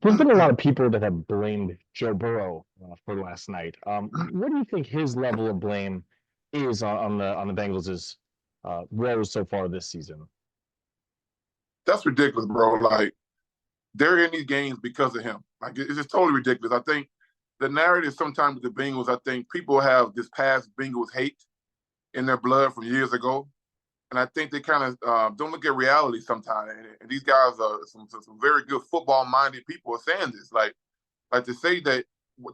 There's been a lot of people that have blamed Joe Burrow for last night. What do you think his level of blame is on the Bengals' woes so far this season? That's ridiculous, bro. Like they're in these games because of him. Like it's just totally ridiculous. I think the narrative sometimes with the Bengals, I think people have this past Bengals hate in their blood from years ago. And I think they kind of don't look at reality sometimes. And these guys are some very good football minded people are saying this. Like to say that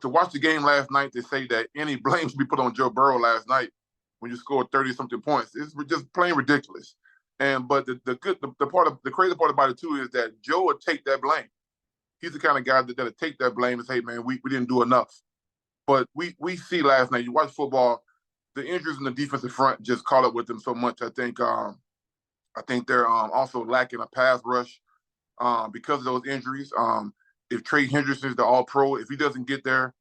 to watch the game last night, to say that any blame should be put on Joe Burrow last night when you scored 30 something points, it's just plain ridiculous. And but the part of the crazy part about it too is that Joe would take that blame. He's the kind of guy that'll take that blame and say, man, we didn't do enough. But we see last night, you watch football, the injuries in the defensive front just caught up with them so much. I think they're also lacking a pass rush because of those injuries. If Trey Hendrickson is the All Pro, if he doesn't get there,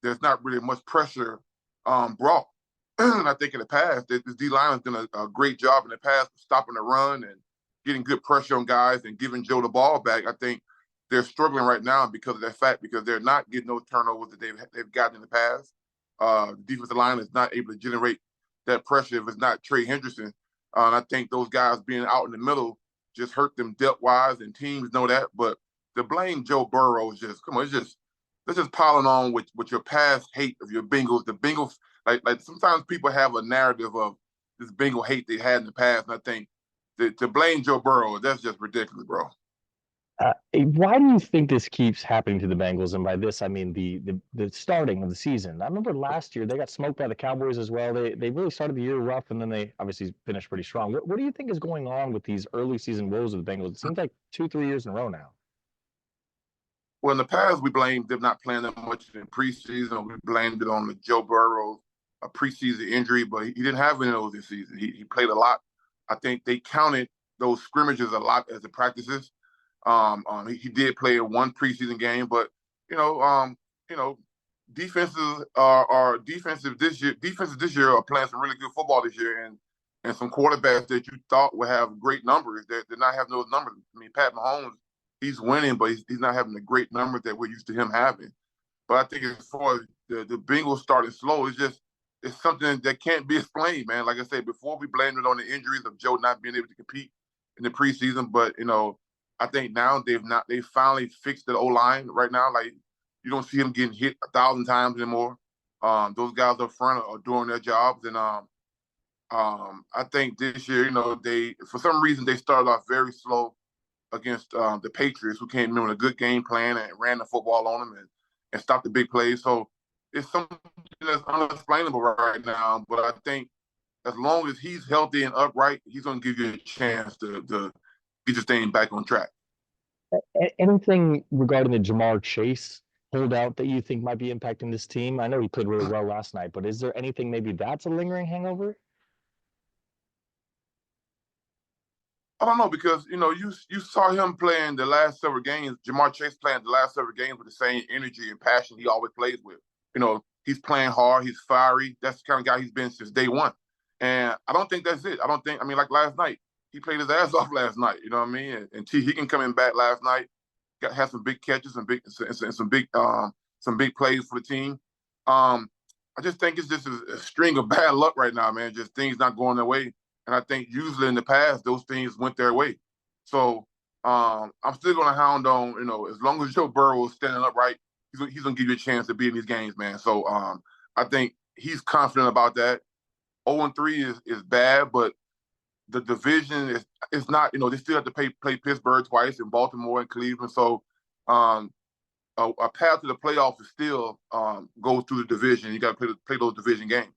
there's not really much pressure brought. And I think in the past, this D line has done a great job in the past stopping the run and getting good pressure on guys and giving Joe the ball back. I think they're struggling right now because of that fact, because they're not getting those turnovers that they've gotten in the past. The defensive line is not able to generate that pressure if it's not Trey Hendrickson. And I think those guys being out in the middle just hurt them depth wise, and teams know that. But to blame Joe Burrow is just come on, it's just piling on with your past hate of your Bengals. The Bengals, like sometimes people have a narrative of this Bengal hate they had in the past, and I think to blame Joe Burrow, that's just ridiculous, bro. Why do you think this keeps happening to the Bengals? And by this, I mean the starting of the season. I remember last year they got smoked by the Cowboys as well. They really started the year rough, and then they obviously finished pretty strong. What do you think is going on with these early season woes of the Bengals? It seems like 2, 3 years in a row now. Well, in the past, we blamed them not playing that much in preseason. We blamed it on the Joe Burrow a preseason injury, but he didn't have any of those this season. He played a lot. I think they counted those scrimmages a lot as the practices. He did play in one preseason game, but you know, um, you know, defenses are defensive this year. Defenses this year are playing some really good football this year, and some quarterbacks that you thought would have great numbers, they're not having those numbers. I mean, Pat Mahomes, he's winning, but he's not having the great numbers that we're used to him having. But I think as far as the Bengals starting slow, it's something that can't be explained, man. Like I said before, we blamed it on the injuries of Joe not being able to compete in the preseason, but I think now they finally fixed the O line right now. Like you don't see him getting hit 1,000 times anymore. Those guys up front are doing their jobs, and I think this year, they for some reason they started off very slow against the Patriots, who came in with a good game plan and ran the football on them and stopped the big plays. So it's something that's unexplainable right now. But I think as long as he's healthy and upright, he's going to give you a chance to get your thing back on track. Anything regarding the Jamar Chase holdout that you think might be impacting this team? I know he played really well last night, but is there anything maybe that's a lingering hangover? I don't know because you saw him playing the last several games. Jamar Chase playing the last several games with the same energy and passion he always plays with. He's playing hard. He's fiery. That's the kind of guy he's been since day one. And I don't think that's it. I don't think. I mean, like last night, he played his ass off last night. You know what I mean? And T Higgins coming back last night, had some big catches and some big plays for the team. Um, I just think it's just a string of bad luck right now, man. Just things not going their way. And I think usually in the past, those things went their way. So I'm still going to hound on, as long as Joe Burrow is standing upright, he's going to give you a chance to be in these games, man. So I think he's confident about that. 0-3 is bad, but the division is not, they still have to play Pittsburgh twice and Baltimore and Cleveland. So um, a path to the playoffs is still goes through the division. You got to play those division games.